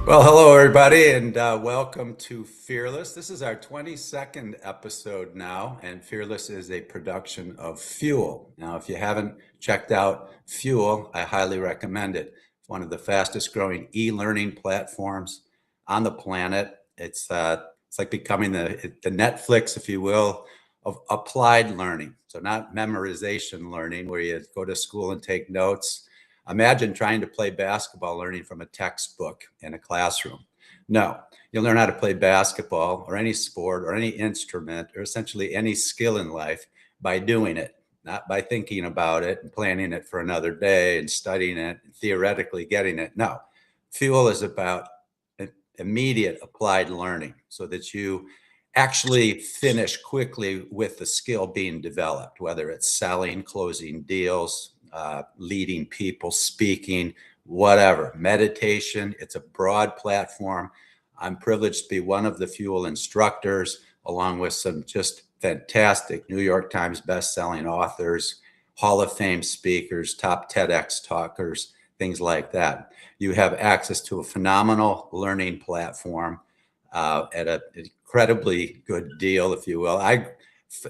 Well, hello everybody, and welcome to Fearless. This is our 22nd episode now, and Fearless is a production of Fuel. Now, if you haven't checked out Fuel, I highly recommend it. It's one of the fastest growing e-learning platforms on the planet. It's like becoming the Netflix, if you will, of applied learning. So not memorization learning where you go to school and take notes. Imagine trying to play basketball learning from a textbook in a classroom. No, you'll learn how to play basketball or any sport or any instrument or essentially any skill in life by doing it, not by thinking about it and planning it for another day and studying it and theoretically getting it. No, Fuel is about immediate applied learning so that you actually finish quickly with the skill being developed, whether it's selling, closing deals, leading people, speaking, whatever, meditation. It's a broad platform. I'm privileged to be one of the Fuel instructors, along with some just fantastic New York Times best-selling authors, Hall of Fame speakers, top TEDx talkers, things like that. You have access to a phenomenal learning platform at an incredibly good deal, if you will.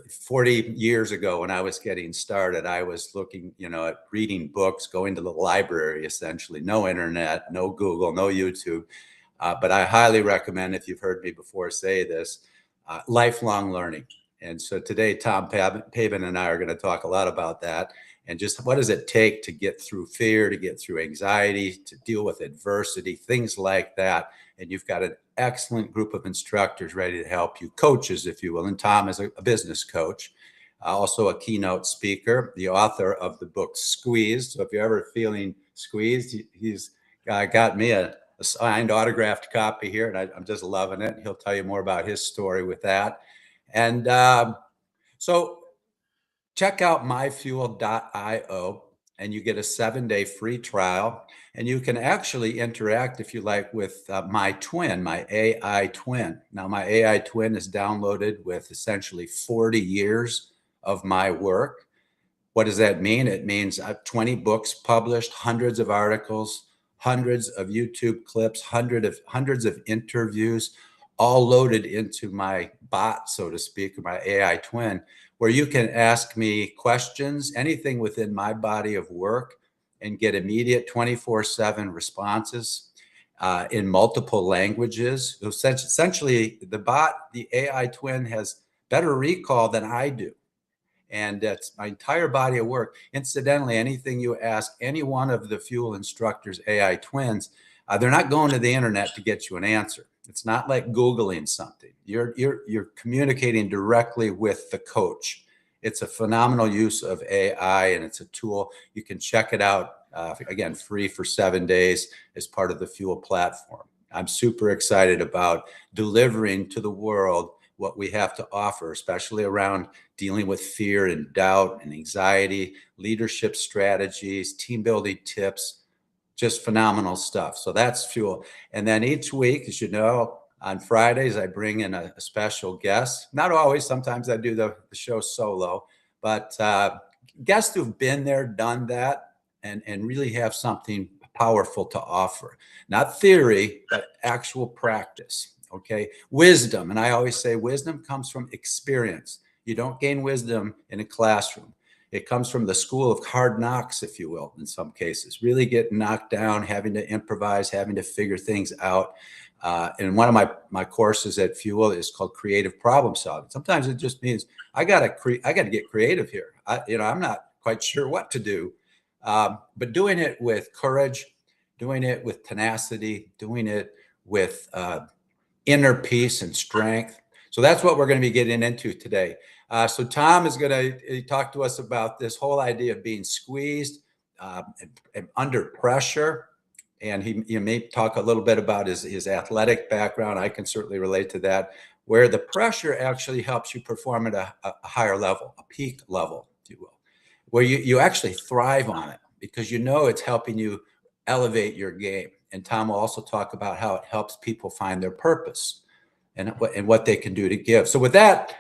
40 years ago when I was getting started, I was looking, at reading books, going to the library, essentially, no internet, no Google, no YouTube. But I highly recommend, if you've heard me before say this, lifelong learning. And so today, Tom Pabin and I are going to talk a lot about that and just what does it take to get through fear, to get through anxiety, to deal with adversity, things like that. And you've got an excellent group of instructors ready to help you, coaches, if you will. And Tom is a business coach, also a keynote speaker, the author of the book Squeezed. So if you're ever feeling squeezed, he's got me a signed autographed copy here, and I'm just loving it. He'll tell you more about his story with that. And so check out myfuel.io and you get a 7-day free trial. And you can actually interact, if you like, with my twin, my AI twin. Now, my AI twin is downloaded with essentially 40 years of my work. What does that mean? It means I have 20 books published, hundreds of articles, hundreds of YouTube clips, hundreds of interviews, all loaded into my bot, so to speak, or my AI twin, where you can ask me questions, anything within my body of work, and get immediate 24/7 responses in multiple languages. Essentially, the AI twin has better recall than I do. And that's my entire body of work. Incidentally, anything you ask any one of the Fuel instructors, AI twins, they're not going to the internet to get you an answer. It's not like Googling something. You're communicating directly with the coach. It's a phenomenal use of AI, and it's a tool. You can check it out, again, free for 7 days as part of the Fuel platform. I'm super excited about delivering to the world what we have to offer, especially around dealing with fear and doubt and anxiety, leadership strategies, team building tips, just phenomenal stuff. So that's Fuel. And then each week, as you know, on Fridays, I bring in a special guest. Not always, sometimes I do the show solo, but guests who've been there, done that, and really have something powerful to offer. Not theory, but actual practice. Okay. Wisdom. And I always say wisdom comes from experience. You don't gain wisdom in a classroom. It comes from the school of hard knocks, if you will, in some cases, really getting knocked down, having to improvise, having to figure things out. And one of my courses at Fuel is called creative problem solving. Sometimes it just means I got to get creative here. I'm not quite sure what to do, but doing it with courage, doing it with tenacity, doing it with inner peace and strength. So that's what we're going to be getting into today. So Tom is going to talk to us about this whole idea of being squeezed and under pressure. And he may talk a little bit about his athletic background. I can certainly relate to that, where the pressure actually helps you perform at a higher level, a peak level, if you will, where you actually thrive on it because it's helping you elevate your game. And Tom will also talk about how it helps people find their purpose and what they can do to give. So with that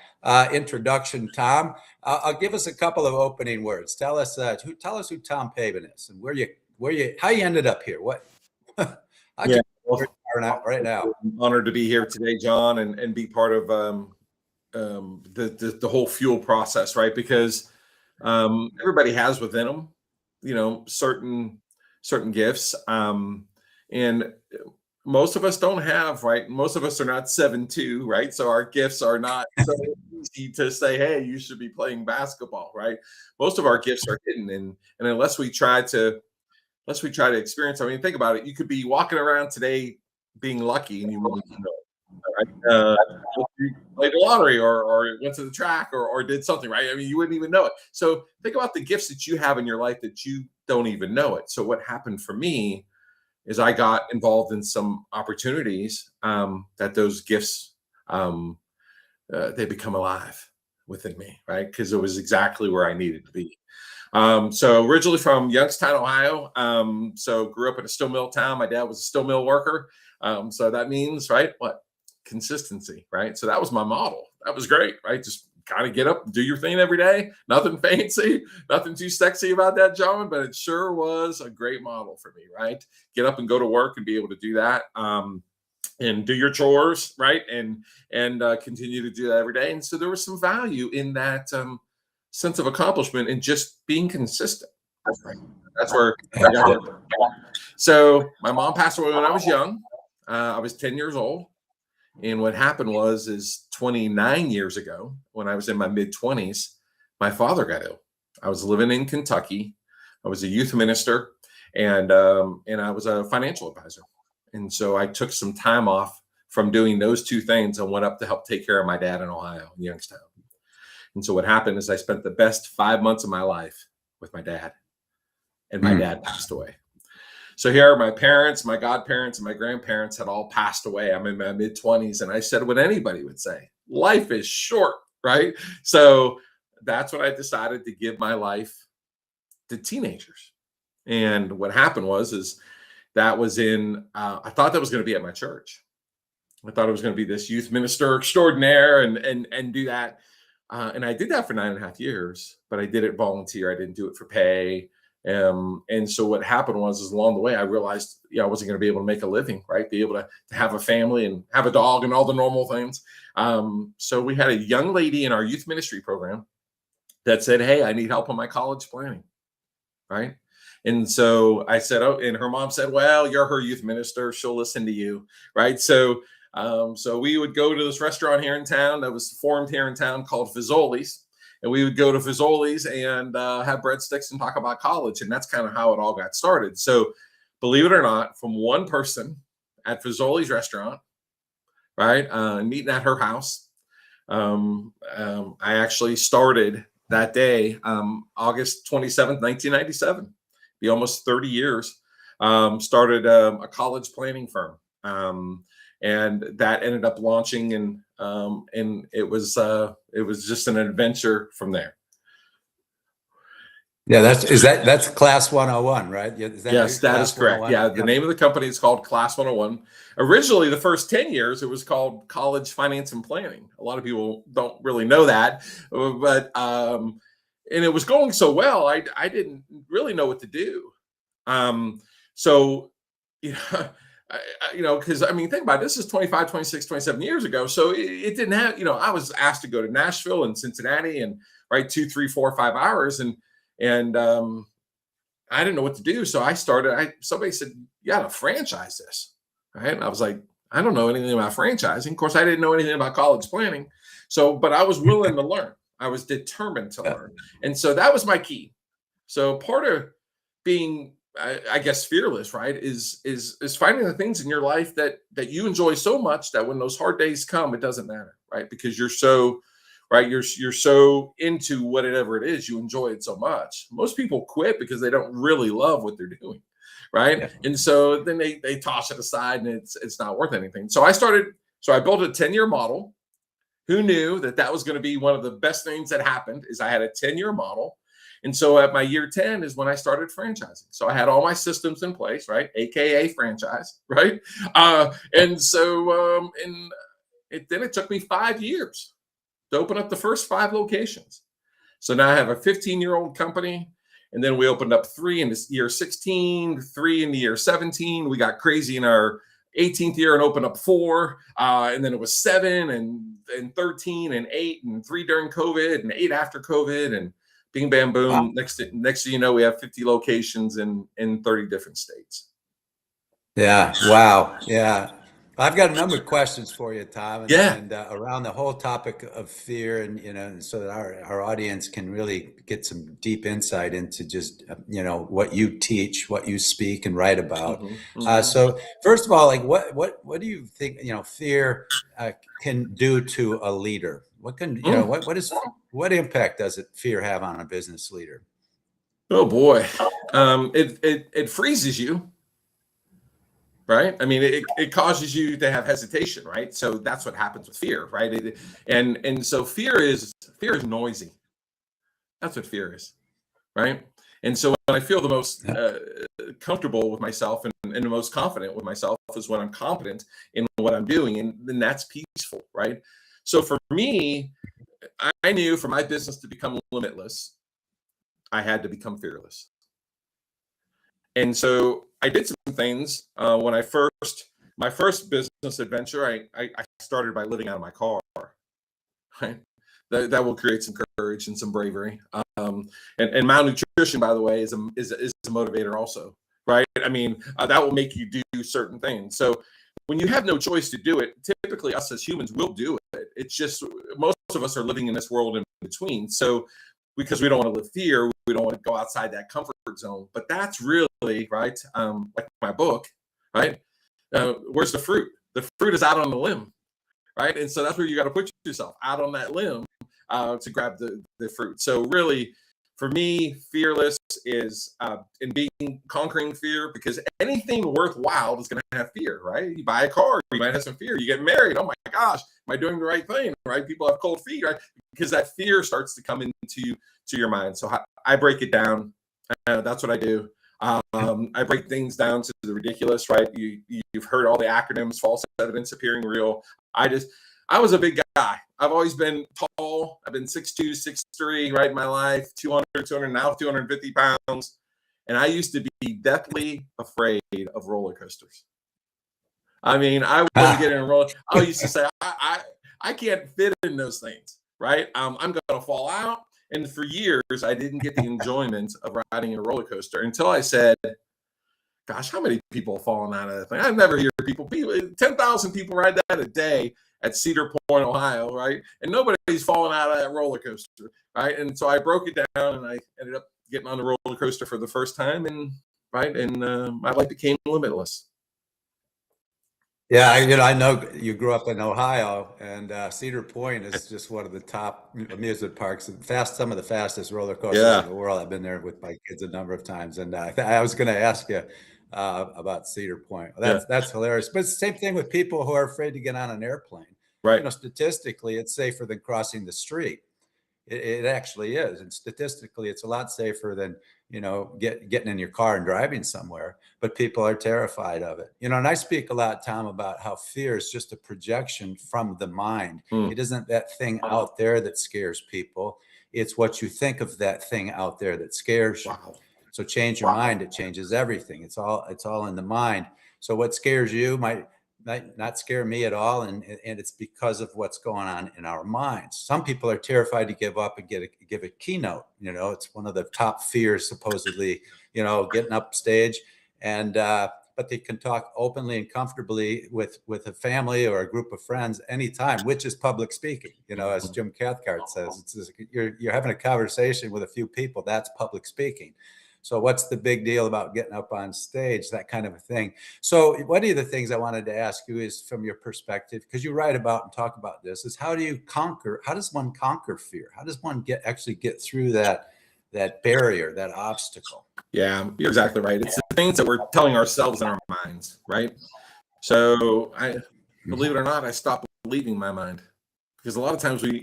introduction, Tom, I'll give us a couple of opening words. Tell us who Tom Pabin is and how you ended up here. How'd Yeah, you well, right now. I'm honored to be here today, John, and be part of the whole fuel process, right? Because everybody has within them, certain gifts, and most of us don't have, right? Most of us are not 7'2", right? So our gifts are not so easy to say, hey, you should be playing basketball, right? Most of our gifts are hidden, and unless we try to experience. I mean, think about it. You could be walking around today being lucky, and you wouldn't even know it, right? You played the lottery, or went to the track, or did something, right? I mean, you wouldn't even know it. So think about the gifts that you have in your life that you don't even know it. So what happened for me is I got involved in some opportunities that those gifts they become alive within me, right? Because it was exactly where I needed to be. So originally from Youngstown, Ohio. So grew up in a steel mill town. My dad was a steel mill worker. So that means, right, what? Consistency, right? So that was my model. That was great, right? Just kind of get up, do your thing every day. Nothing fancy, nothing too sexy about that, John, but it sure was a great model for me, right? Get up and go to work and be able to do that. And do your chores, right? And continue to do that every day. And so there was some value in that sense of accomplishment and just being consistent. That's right. That's where I got it. So my mom passed away when I was young. I was 10 years old. And what happened is 29 years ago, when I was in my mid-20s, my father got ill. I was living in Kentucky. I was a youth minister, and I was a financial advisor. And so I took some time off from doing those two things and went up to help take care of my dad in Ohio, in Youngstown. And so what happened is I spent the best 5 months of my life with my dad, and my dad passed away. So here, my parents, my godparents, and my grandparents had all passed away. I'm in my mid-20s, and I said what anybody would say: life is short, right? So that's when I decided to give my life to teenagers. And what happened is that was I thought that was going to be at my church. I thought it was going to be this youth minister extraordinaire and do that. And I did that for 9.5 years, but I did it volunteer. I didn't do it for pay. And so what happened is along the way, I realized, I wasn't going to be able to make a living, right? Be able to have a family and have a dog and all the normal things. So we had a young lady in our youth ministry program that said, hey, I need help on my college planning, right? And so I said, oh, and her mom said, well, you're her youth minister. She'll listen to you, right? So we would go to this restaurant here in town that was formed here in town called Fazoli's. And we would go to Fazoli's and have breadsticks and talk about college. And that's kind of how it all got started. So believe it or not, from one person at Fazoli's restaurant, right, meeting at her house, I actually started that day, August 27th, 1997, be almost 30 years, started a college planning firm. And that ended up launching, and it was just an adventure from there. Yeah, that's Class 101, right? Yes, that is correct. Yeah, the name of the company is called Class 101. Originally, the first 10 years, it was called College Finance and Planning. A lot of people don't really know that, but and it was going so well, I didn't really know what to do. So, because I mean, think about it, this is 25, 26, 27 years ago. So it didn't have, I was asked to go to Nashville and Cincinnati and 2, 3, 4, 5 hours. And I didn't know what to do. So somebody said, you got to franchise this. Right. And I was like, I don't know anything about franchising. Of course, I didn't know anything about college planning. So, but I was willing to learn. I was determined to learn. And so that was my key. So part of being, I guess, fearless, right, is finding the things in your life that you enjoy so much that when those hard days come, it doesn't matter, right? Because you're so, right, you're so into whatever it is, you enjoy it so much. Most people quit because they don't really love what they're doing, right? Yeah. And so then they toss it aside, and it's not worth anything. So I built a 10-year model. Who knew that was going to be one of the best things that happened? Is I had a 10-year model. And so at my year 10 is when I started franchising. So I had all my systems in place, right? AKA franchise, right? And so then it took me 5 years to open up the first 5 locations. So now I have a 15-year-old company. And then we opened up 3 in this year 16, 3 in the year 17. We got crazy in our 18th year and opened up 4, and then it was 7 and 13 and 8 and 3 during COVID and 8 after COVID, and bing bam boom. Wow. Next thing you know, we have 50 locations in 30 different states. Yeah. Wow. Yeah. I've got a number of questions for you, Tom, Yeah. and around the whole topic of fear, and so that our audience can really get some deep insight into just what you teach, what you speak and write about. Hmm. Hmm. So first of all, like what do you think fear can do to a leader? What can what impact does fear have on a business leader? Oh boy, it freezes you, right? I mean, it causes you to have hesitation, right? So that's what happens with fear, right? And so fear is noisy. That's what fear is, right? And so when I feel the most Yeah. comfortable with myself and the most confident with myself is when I'm competent in what I'm doing, and then that's peaceful, right? So for me, I knew for my business to become limitless, I had to become fearless. And so I did some things when my first business adventure. I started by living out of my car. Right, that will create some courage and some bravery. And malnutrition, by the way, is a motivator also. Right, I mean that will make you do certain things. So when you have no choice to do it, typically us as humans will do it. It's just most of us are living in this world in between. So because we don't want to live fear, we don't want to go outside that comfort zone. But that's really right. Like my book, right? Where's the fruit? The fruit is out on the limb, right? And so that's where you got to put yourself out on that limb to grab the fruit. So really, for me, fearless is in being conquering fear, because anything worthwhile is going to have fear, right? You buy a car, you might have some fear. You get married, oh my gosh, am I doing the right thing, right? People have cold feet, right? Because that fear starts to come into your mind. So I break it down. That's what I do. I break things down to the ridiculous, right? You've heard all the acronyms: false evidence appearing real. I was a big guy. I've always been tall. I've been 6'2", 6'3", right, in my life, 200, now 250 pounds. And I used to be deathly afraid of roller coasters. I mean, I wouldn't get in a roller. I used to say, I can't fit in those things, right? I'm going to fall out. And for years, I didn't get the enjoyment of riding a roller coaster until I said, gosh, how many people have fallen out of that thing? I never hear people 10,000 people ride that a day at Cedar Point, Ohio, right? And nobody's fallen out of that roller coaster, right? And so I broke it down, and I ended up getting on the roller coaster for the first time, and my life became limitless. Yeah, I know you grew up in Ohio, and Cedar Point is just one of the top amusement parks. Some of the fastest roller coasters in Yeah, the world. I've been there with my kids a number of times, and I was going to ask you about Cedar Point. yeah, That's hilarious. But it's the same thing with people who are afraid to get on an airplane. right. Statistically, it's safer than crossing the street. It actually is, and statistically, it's a lot safer than getting in your car and driving somewhere. But people are terrified of it. And I speak a lot, Tom, about how fear is just a projection from the mind. Mm. It isn't that thing out there that scares people. It's what you think of that thing out there that scares you. Wow. So change your mind; it changes everything. It's all in the mind. So what scares you might not scare me at all, and it's because of what's going on in our minds. Some people are terrified to give up and give a keynote. It's one of the top fears, supposedly. Getting up stage, and but they can talk openly and comfortably with a family or a group of friends anytime, which is public speaking. As Jim Cathcart says, it's just, you're having a conversation with a few people. That's public speaking. So what's the big deal about getting up on stage, that kind of a thing? So one of the things I wanted to ask you is, from your perspective, because you write about and talk about this, is how does one conquer fear? How does one actually get through that barrier, that obstacle? Yeah, you're exactly right. It's the things that we're telling ourselves in our minds, right? So believe it or not, I stopped believing my mind, because a lot of times we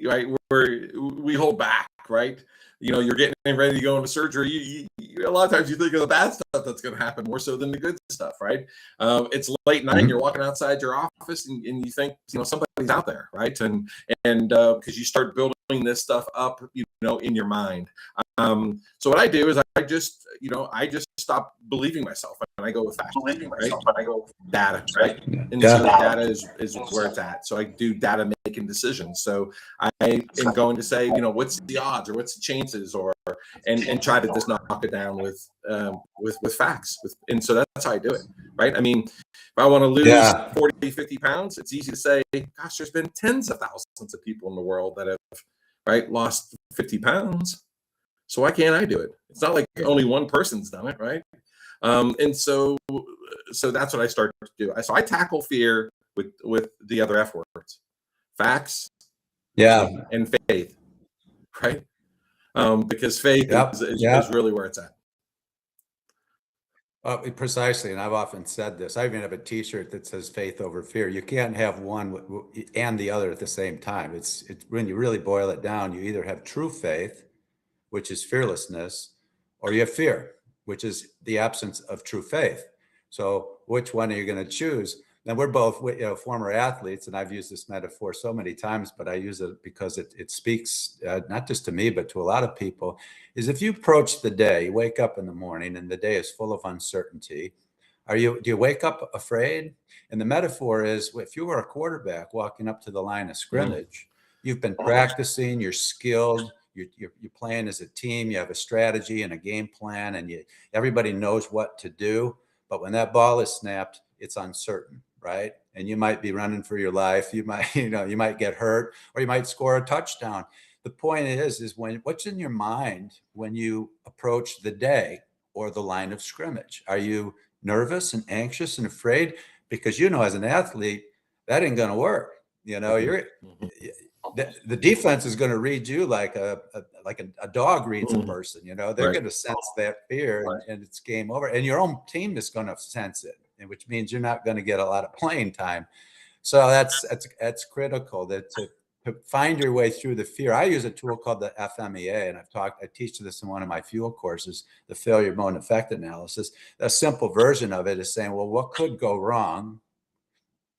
hold back, right? You're getting ready to go into surgery. A lot of times you think of the bad stuff that's going to happen more so than the good stuff, right? It's late night, you're walking outside your office, and you think, somebody's out there, right? And because you start building this stuff up, in your mind. So what I do is I just stop believing myself, and I go with facts, right? Data, right? And so data is where it's at. So I do data making decisions. So I am going to say, what's the odds, or what's the chances, or and try to just knock it down with facts. And so that's how I do it, right? I mean, if I want to lose 40, 50 pounds, it's easy to say, gosh, there's been tens of thousands of people in the world that have, right, lost 50 pounds. So why can't I do it? It's not like only one person's done it, right? And so that's what I start to do. So I tackle fear with the other F words: facts, and faith, right? Because faith is really where it's at. Precisely, and I've often said this. I even have a T-shirt that says "Faith over fear." You can't have one and the other at the same time. It's when you really boil it down, you either have true faith, which is fearlessness, or you have fear, which is the absence of true faith. So which one are you going to choose? And we're both, former athletes, and I've used this metaphor so many times, but I use it because it speaks not just to me, but to a lot of people, is if you approach the day, you wake up in the morning and the day is full of uncertainty, do you wake up afraid? And the metaphor is, if you were a quarterback walking up to the line of scrimmage, you've been practicing, you're skilled, you're playing as a team, you have a strategy and a game plan, and everybody knows what to do. But when that ball is snapped, it's uncertain, right? And you might be running for your life. You might, you might get hurt, or you might score a touchdown. The point is what's in your mind when you approach the day or the line of scrimmage? Are you nervous and anxious and afraid? Because, as an athlete, that ain't going to work. You're the defense is going to read you like a dog reads a person. They're going to sense that fear, and it's game over. And your own team is going to sense it, which means you're not going to get a lot of playing time. So that's critical, that to find your way through the fear. I use a tool called the FMEA, and I teach this in one of my fuel courses, the failure mode effect analysis. A simple version of it is saying, well, what could go wrong?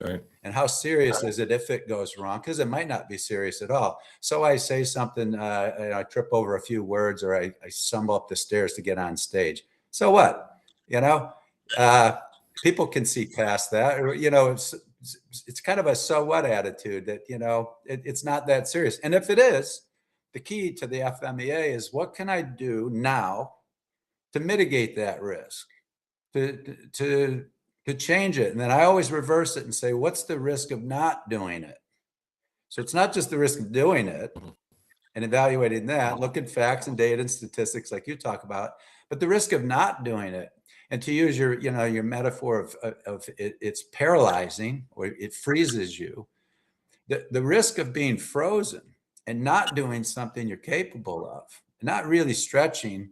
Right. And how serious is it if it goes wrong? Because it might not be serious at all. So I say something, I trip over a few words, or I stumble up the stairs to get on stage. So what? People can see past that. It's kind of a so what attitude that, it's not that serious. And if it is, the key to the FMEA is, what can I do now to mitigate that risk, to change it? And then I always reverse it and say, what's the risk of not doing it? So it's not just the risk of doing it and evaluating that, look at facts and data and statistics like you talk about, but the risk of not doing it. And to use your metaphor of it's paralyzing, or it freezes you, the risk of being frozen and not doing something you're capable of, not really stretching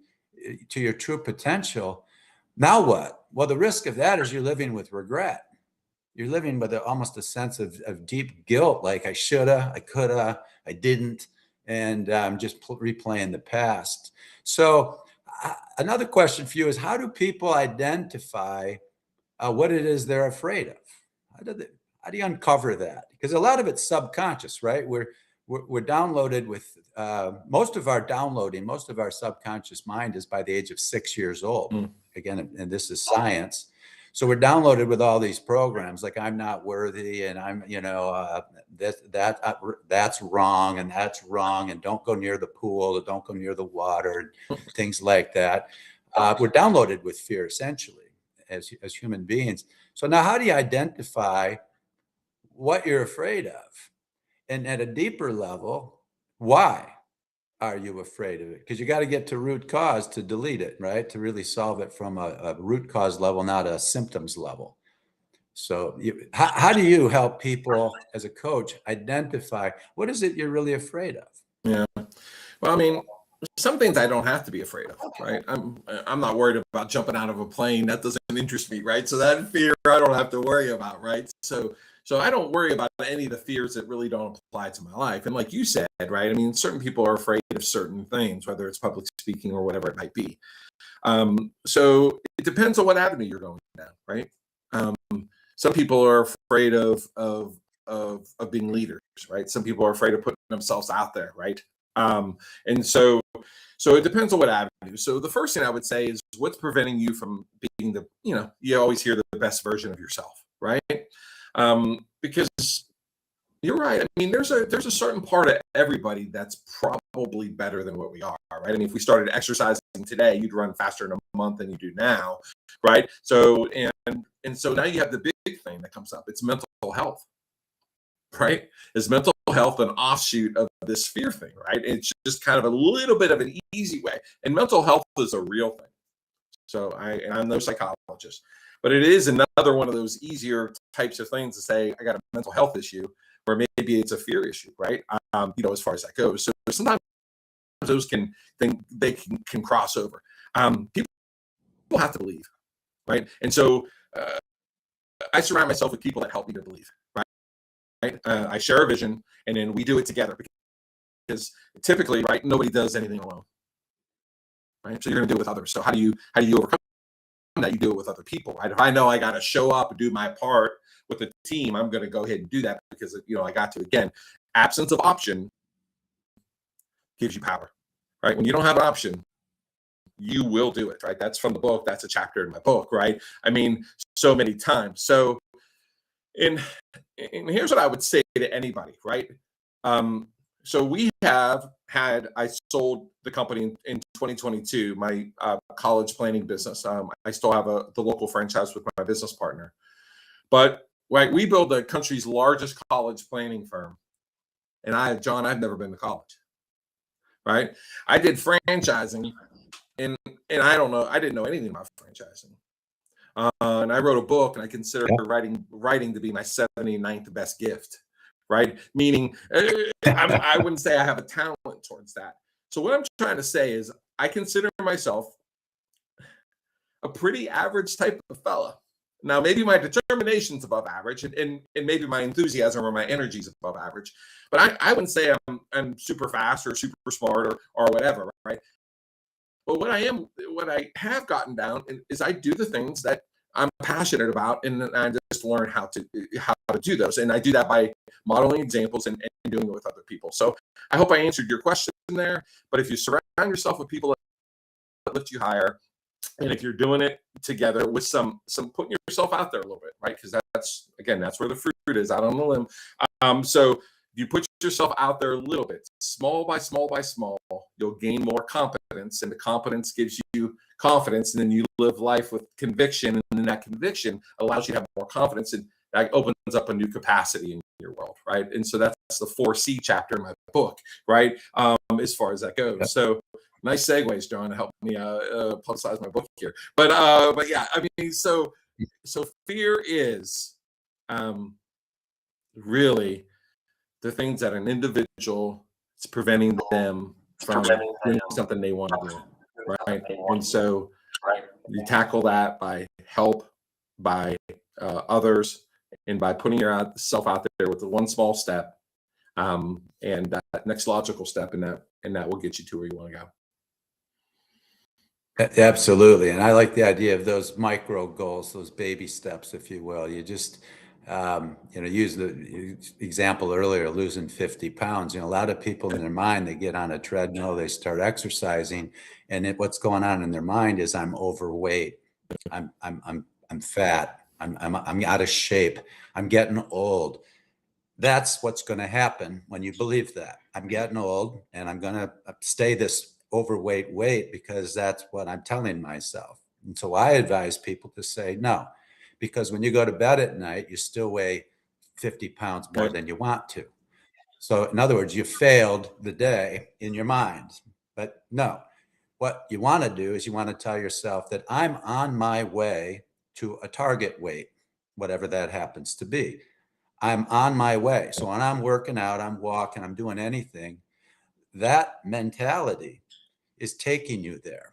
to your true potential. Now what? Well, the risk of that is you're living with regret. You're living with almost a sense of deep guilt, like I shoulda, I coulda, I didn't, and I'm just replaying the past. So another question for you is, how do people identify what it is they're afraid of? How do you uncover that? Because a lot of it's subconscious, right? We're downloaded with most of our subconscious mind is by the age of 6 years old. Again, and this is science. So we're downloaded with all these programs like, I'm not worthy, and I'm, that's wrong, and that's wrong, and don't go near the pool, or don't go near the water, things like that. We're downloaded with fear, essentially, as human beings. So now, how do you identify what you're afraid of? And at a deeper level, why are you afraid of it? Because you got to get to root cause to delete it, right? To really solve it from a root cause level, not a symptoms level. So how do you help people as a coach identify what is it you're really afraid of? Yeah. Well, I mean, some things I don't have to be afraid of, right? I'm not worried about jumping out of a plane. That doesn't interest me, right? So that fear I don't have to worry about, right? So I don't worry about any of the fears that really don't apply to my life. And like you said, right? I mean, certain people are afraid of certain things, whether it's public speaking or whatever it might be. So it depends on what avenue you're going down, right? Um, some people are afraid of being leaders, right? Some people are afraid of putting themselves out there, right? And so it depends on what avenue. So the first thing I would say is what's preventing you from being the, you always hear the best version of yourself, right? Because you're right. I mean, there's a certain part of everybody that's probably better than what we are, right? I mean, if we started exercising today, you'd run faster in a month than you do now, right? So and so now you have the big thing that comes up. It's mental health, right? Is mental health an offshoot of this fear thing, right? It's just kind of a little bit of an easy way. And mental health is a real thing. So I'm no psychologist, but it is another one of those easier types of things to say, I got a mental health issue, or maybe it's a fear issue, right? As far as that goes. So sometimes those can cross over. People have to believe, right? And so I surround myself with people that help me to believe, right? I share a vision, and then we do it together because typically, right, nobody does anything alone, right? So you're going to do it with others. So how do you overcome that? You do it with other people, right? If I know I got to show up and do my part with the team, I'm going to go ahead and do that because I got to. Again, absence of option gives you power, right? When you don't have an option, you will do it, right? That's from the book. That's a chapter in my book, right? I mean, so many times. So, and here's what I would say to anybody, right? So I sold the company in 2022, my college planning business. I still have the local franchise with my business partner, but right, we built the country's largest college planning firm. And I've never been to college, right? I did franchising, and I don't know, I didn't know anything about franchising. And I wrote a book, and I consider writing to be my 79th best gift, right? Meaning, I wouldn't say I have a talent towards that. So what I'm trying to say is I consider myself a pretty average type of fella. Now, maybe my determination's above average, and maybe my enthusiasm or my energy is above average, but I wouldn't say I'm super fast or super smart or whatever, right? But what I have gotten down is I do the things that I'm passionate about, and I just learn how to do those, and I do that by modeling examples and doing it with other people. So I hope I answered your question there. But if you surround yourself with people that lift you higher, and if you're doing it together with some putting yourself out there a little bit, right? Because that's where the fruit is, out on the limb. So you put yourself out there a little bit, small by small by small, you'll gain more competence, and the competence gives you confidence, and then you live life with conviction, and then that conviction allows you to have more confidence, and that opens up a new capacity in your world, right? And so that's the 4C chapter in my book, right? As far as that goes. So nice segues, John, to help me publicize my book here. But yeah, I mean, so fear is really the things that an individual is preventing them from doing something they want to do, right? And so you tackle that by help, by others, and by putting yourself out there with the one small step, and that next logical step, and that will get you to where you want to go. Absolutely. And I like the idea of those micro goals, those baby steps, if you will. You just, use the example earlier, losing 50 pounds. A lot of people in their mind, they get on a treadmill, they start exercising, and what's going on in their mind is I'm overweight. I'm fat. I'm out of shape. I'm getting old. That's what's going to happen when you believe that. I'm getting old and I'm going to stay this overweight weight because that's what I'm telling myself. And so I advise people to say no, because when you go to bed at night, you still weigh 50 pounds more than you want to. So in other words, you failed the day in your mind. But no, what you want to do is you want to tell yourself that I'm on my way to a target weight, whatever that happens to be. I'm on my way. So when I'm working out, I'm walking, I'm doing anything, that mentality is taking you there.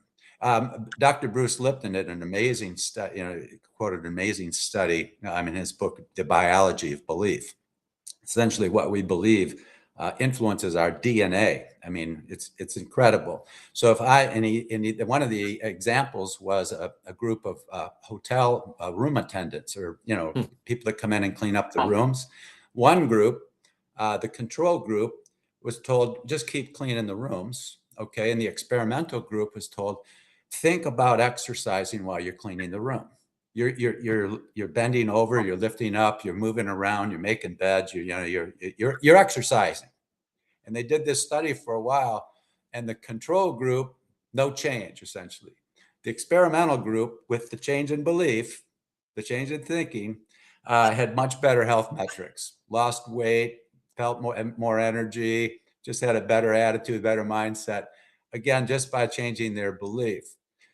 Dr. Bruce Lipton did an amazing study, quoted an amazing study in his book, The Biology of Belief. Essentially, what we believe influences our DNA. I mean, it's incredible. So if one of the examples was a group of hotel room attendants, or people that come in and clean up the rooms. One group, the control group, was told just keep cleaning the rooms, okay, and the experimental group was told think about exercising while you're cleaning the room. You're bending over, you're lifting up, you're moving around, you're making beds, you're exercising. And they did this study for a while, and the control group, no change essentially. The experimental group, with the change in belief, the change in thinking, had much better health metrics, lost weight, felt more energy, just had a better attitude, better mindset, again, just by changing their belief.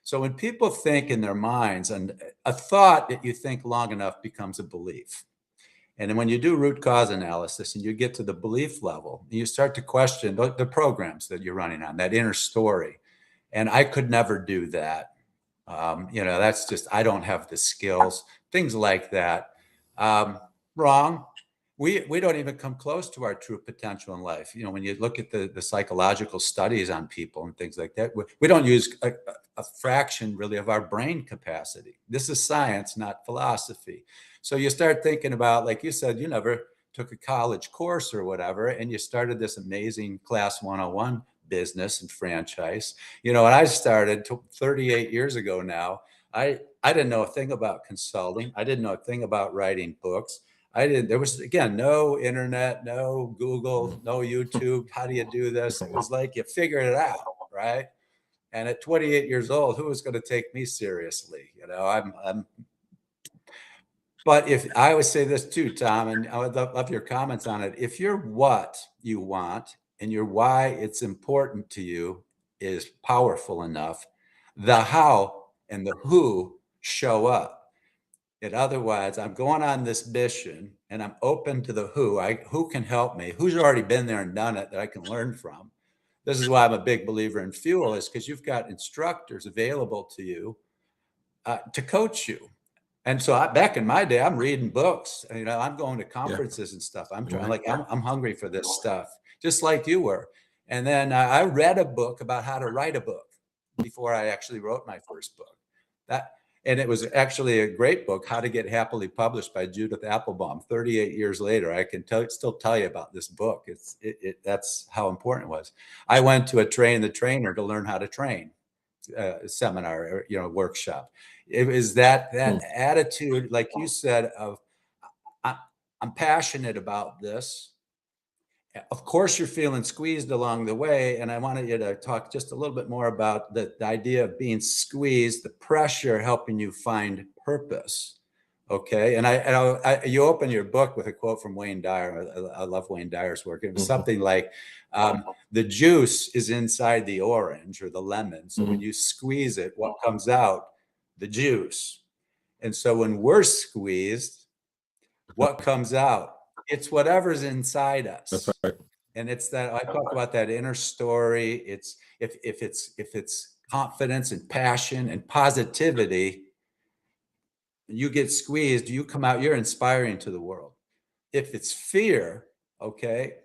So when people think in their minds, and a thought that you think long enough becomes a belief. And then when you do root cause analysis and you get to the belief level, you start to question the programs that you're running on, that inner story. And I could never do that. That's just, I don't have the skills, things like that. Wrong. We don't even come close to our true potential in life. When you look at the psychological studies on people and things like that, we don't use a fraction really of our brain capacity. This is science, not philosophy. So you start thinking about, like you said, you never took a college course or whatever, and you started this amazing class 101 business and franchise. When I started 38 years ago now, I didn't know a thing about consulting. I didn't know a thing about writing books. There was, again, no internet, no Google, no YouTube. How do you do this? It was like you figured it out, right? And at 28 years old, who was going to take me seriously? But if I would say this too, Tom, and I would love your comments on it. If your what you want and your why it's important to you is powerful enough, the how and the who show up. In other words, I'm going on this mission and I'm open to the who can help me, who's already been there and done it that I can learn from. This is why I'm a big believer in Fuel, is because you've got instructors available to you to coach you. And so back in my day, I'm reading books, I'm going to conferences and stuff. I'm trying, I'm hungry for this stuff, just like you were. And then I read a book about how to write a book before I actually wrote my first book. And it was actually a great book, How to Get Happily Published by Judith Applebaum. 38 years later, I can still tell you about this book. That's how important it was. I went to a Train the Trainer to learn how to train, seminar, workshop. It was that attitude, like you said, of I'm passionate about this. Of course, you're feeling squeezed along the way. And I wanted you to talk just a little bit more about the idea of being squeezed, the pressure helping you find purpose. Okay. And you open your book with a quote from Wayne Dyer. I love Wayne Dyer's work. It was something like, the juice is inside the orange or the lemon. So when you squeeze it, what comes out? The juice. And so when we're squeezed, what comes out? It's whatever's inside us. That's right. And it's that I talk about that inner story. It's if it's confidence and passion and positivity, you get squeezed, you come out, you're inspiring to the world. If it's fear, okay,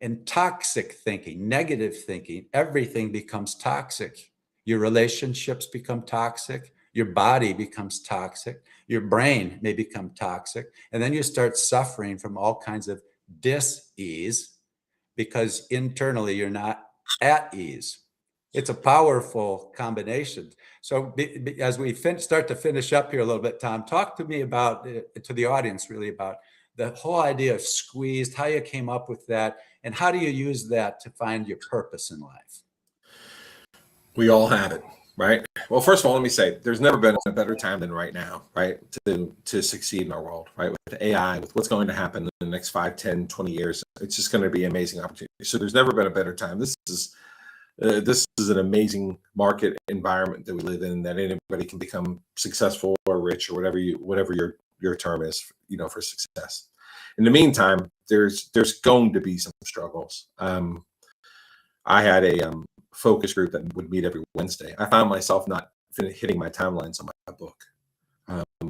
and toxic thinking, negative thinking, everything becomes toxic. Your relationships become toxic. Your body becomes toxic. Your brain may become toxic. And then you start suffering from all kinds of dis-ease because internally you're not at ease. It's a powerful combination. So as we start to finish up here a little bit, Tom, talk to me about, to the audience really, about the whole idea of squeezed, how you came up with that, and how do you use that to find your purpose in life? We all have it, right? Well, first of all, let me say there's never been a better time than right now, right? To succeed in our world, right? With AI, with what's going to happen in the next 5, 10, 20 years, it's just going to be an amazing opportunity. So there's never been a better time. This is an amazing market environment that we live in, that anybody can become successful or rich or whatever your term is, for success. In the meantime, there's going to be some struggles. I had focus group that would meet every Wednesday. I found myself not hitting my timelines on my book.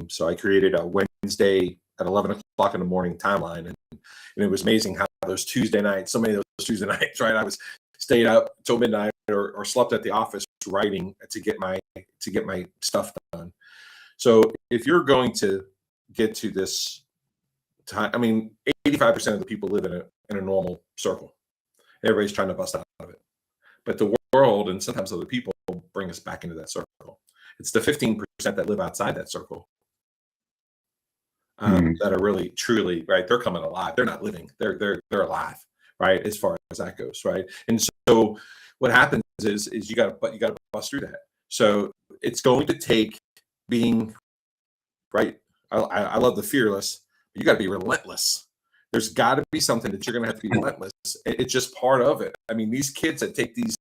So I created a Wednesday at 11 o'clock in the morning timeline. And it was amazing how those Tuesday nights, so many of those Tuesday nights, right? I was stayed up till midnight or slept at the office writing to get my stuff done. So if you're going to get to this time, I mean, 85% of the people live in a normal circle. Everybody's trying to bust out of it. But the world and sometimes other people bring us back into that circle. It's the 15% that live outside that circle that are really, truly, right? They're coming alive. They're not living. They're alive, right? As far as that goes, right? And so what happens is you got to bust through that. So it's going to take being right. I love the fearless. But you got to be relentless. There's got to be something that you're going to have to be relentless. It's just part of it. I mean, these kids that take these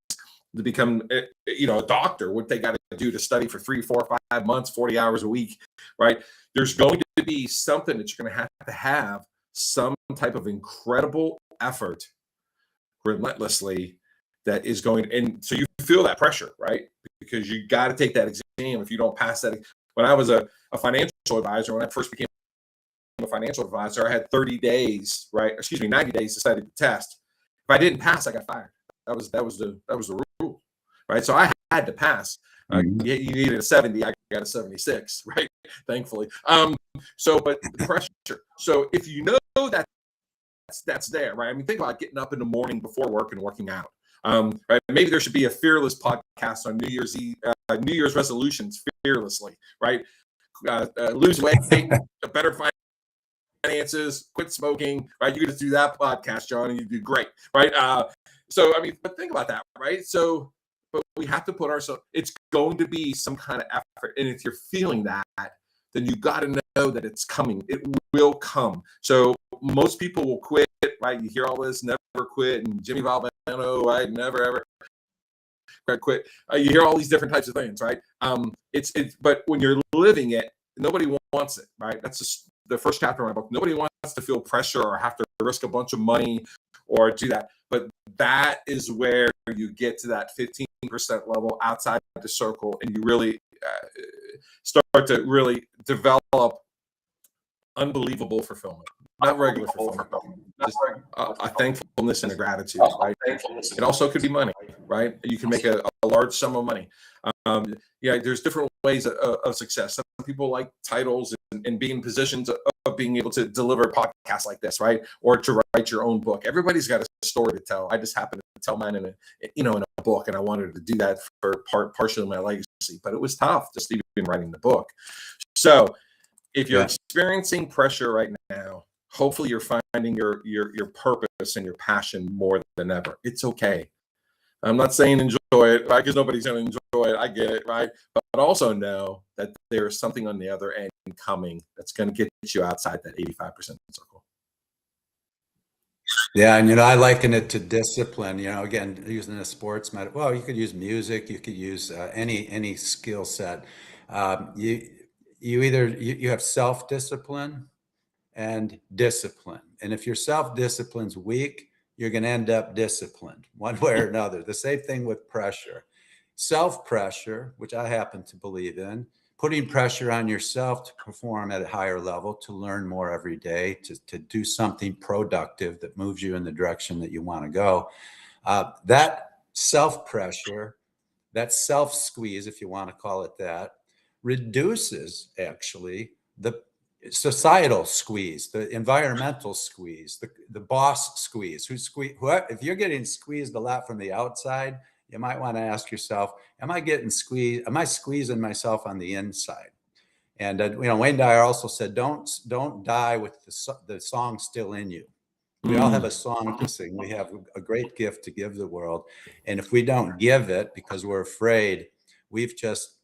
to become, a doctor, what they got to do to study for 3, 4, 5 months, 40 hours a week, right? There's going to be something that you're going to have some type of incredible effort relentlessly that is going, and so you feel that pressure, right? Because you got to take that exam. If you don't pass that, when I was a financial advisor, when I first became a financial advisor, I had 30 days, right? 90 days to study the test. If I didn't pass, I got fired. That was the rule, right? So I had to pass. You needed a 70. I got a 76, right? Thankfully. But the pressure. So if you know that that's there, right? I mean, think about getting up in the morning before work and working out. Right? Maybe there should be a fearless podcast on New Year's Eve, New Year's resolutions fearlessly, right? Lose weight, better finances, quit smoking, right? You could just do that podcast, John, and you do great, right? So, I mean, but think about that, right? So, but we have to put ourselves, it's going to be some kind of effort. And if you're feeling that, then you got to know that it's coming. It will come. So most people will quit, right? You hear all this, never quit, and Jimmy Valvano, right? Never, ever quit. You hear all these different types of things, right? But when you're living it, nobody wants it, right? That's just the first chapter of my book. Nobody wants to feel pressure or have to risk a bunch of money or do that. But that is where you get to that 15% level outside the circle, and you really start to really develop unbelievable fulfillment, not regular fulfillment, just a thankfulness and a gratitude, right? It also could be money, right? You can make a large sum of money. There's different ways of success. Some people like titles and being in positions of being able to deliver podcasts like this, right? Or to write your own book. Everybody's got a story to tell. I just happened to tell mine in a book, and I wanted to do that for partially my legacy, but it was tough just even writing the book. So if you're experiencing pressure right now, hopefully you're finding your purpose and your passion more than ever. It's okay. I'm not saying enjoy it, right? Because nobody's going to enjoy it. I get it, right? But also know that there's something on the other end coming that's going to get you outside that 85% circle. Yeah, and I liken it to discipline. Again, using a sports metaphor. Well, you could use music, you could use any skill set. You have self-discipline and discipline, and if your self-discipline's weak, you're going to end up disciplined one way or another. The same thing with pressure. Self-pressure, which I happen to believe in, putting pressure on yourself to perform at a higher level, to learn more every day, to do something productive that moves you in the direction that you want to go. That self-pressure, that self-squeeze, if you want to call it that, reduces actually the societal squeeze, the environmental squeeze, the boss squeeze. If you're getting squeezed a lot from the outside, you might want to ask yourself, am I getting squeezed? Am I squeezing myself on the inside? And Wayne Dyer also said, don't die with the song still in you. We all have a song to sing. We have a great gift to give the world. And if we don't give it because we're afraid, we've just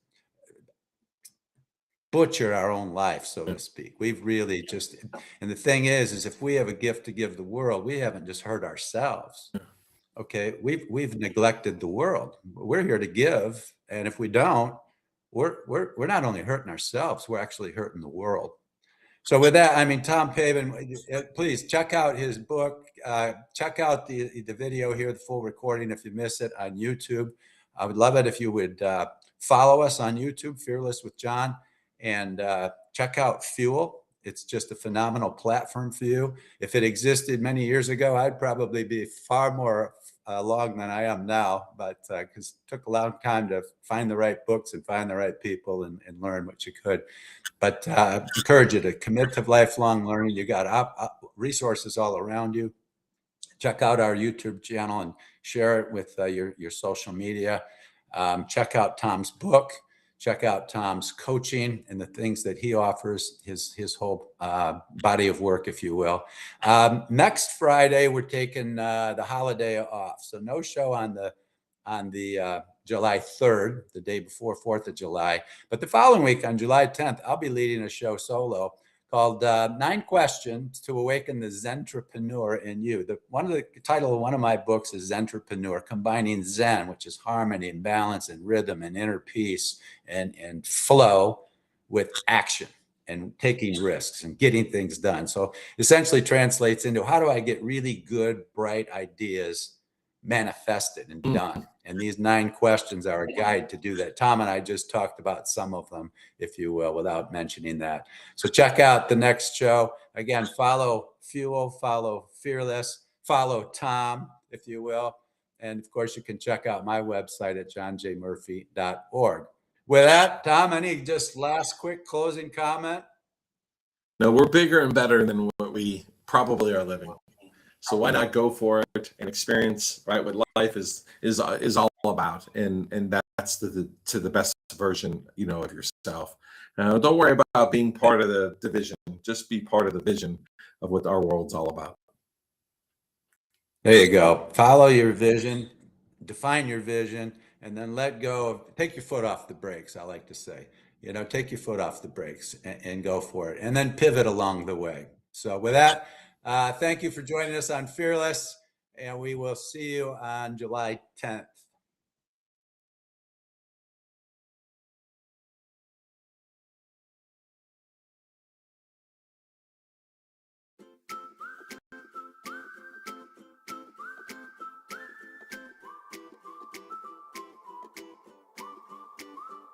butchered our own life, so to speak. We've really and the thing is if we have a gift to give the world, we haven't just hurt ourselves. Okay, we've neglected the world. We're here to give, and if we don't, we're not only hurting ourselves, we're actually hurting the world. So with that, I mean, Tom Pabin, please check out his book, check out the video here, the full recording, if you miss it, on YouTube. I would love it if you would follow us on YouTube, Fearless with John, and check out Fuel. It's just a phenomenal platform for you. If it existed many years ago, I'd probably be far more along than I am now, but because it took a long time to find the right books and find the right people and learn what you could. But encourage you to commit to lifelong learning. You got resources all around you. Check out our YouTube channel and share it with your social media. Check out Tom's book. Check out Tom's coaching and the things that he offers, his whole body of work, if you will. Next Friday, we're taking the holiday off, so no show on the July 3rd, the day before 4th of July. But the following week, on July 10th, I'll be leading a show solo called 9 Questions to Awaken the Zentrepreneur in You. The title of one of my books is Zentrepreneur, combining Zen, which is harmony and balance and rhythm and inner peace and flow, with action and taking risks and getting things done. So essentially translates into, how do I get really good, bright ideas manifested and done? And these 9 questions are a guide to do that. Tom and I just talked about some of them, if you will, without mentioning that. So check out the next show. Again, follow Fuel, follow Fearless, follow Tom, if you will. And of course, you can check out my website at johnjmurphy.org. With that, Tom, any just last quick closing comment? No, we're bigger and better than what we probably are living. So why not go for it and experience, right, what life is all about, and that's to the best version, of yourself. Don't worry about being part of the division. Just be part of the vision of what our world's all about. There you go. Follow your vision, define your vision, and then let go of, take your foot off the brakes, I like to say. Take your foot off the brakes and go for it, and then pivot along the way. So with that, thank you for joining us on Fearless, and we will see you on July 10th.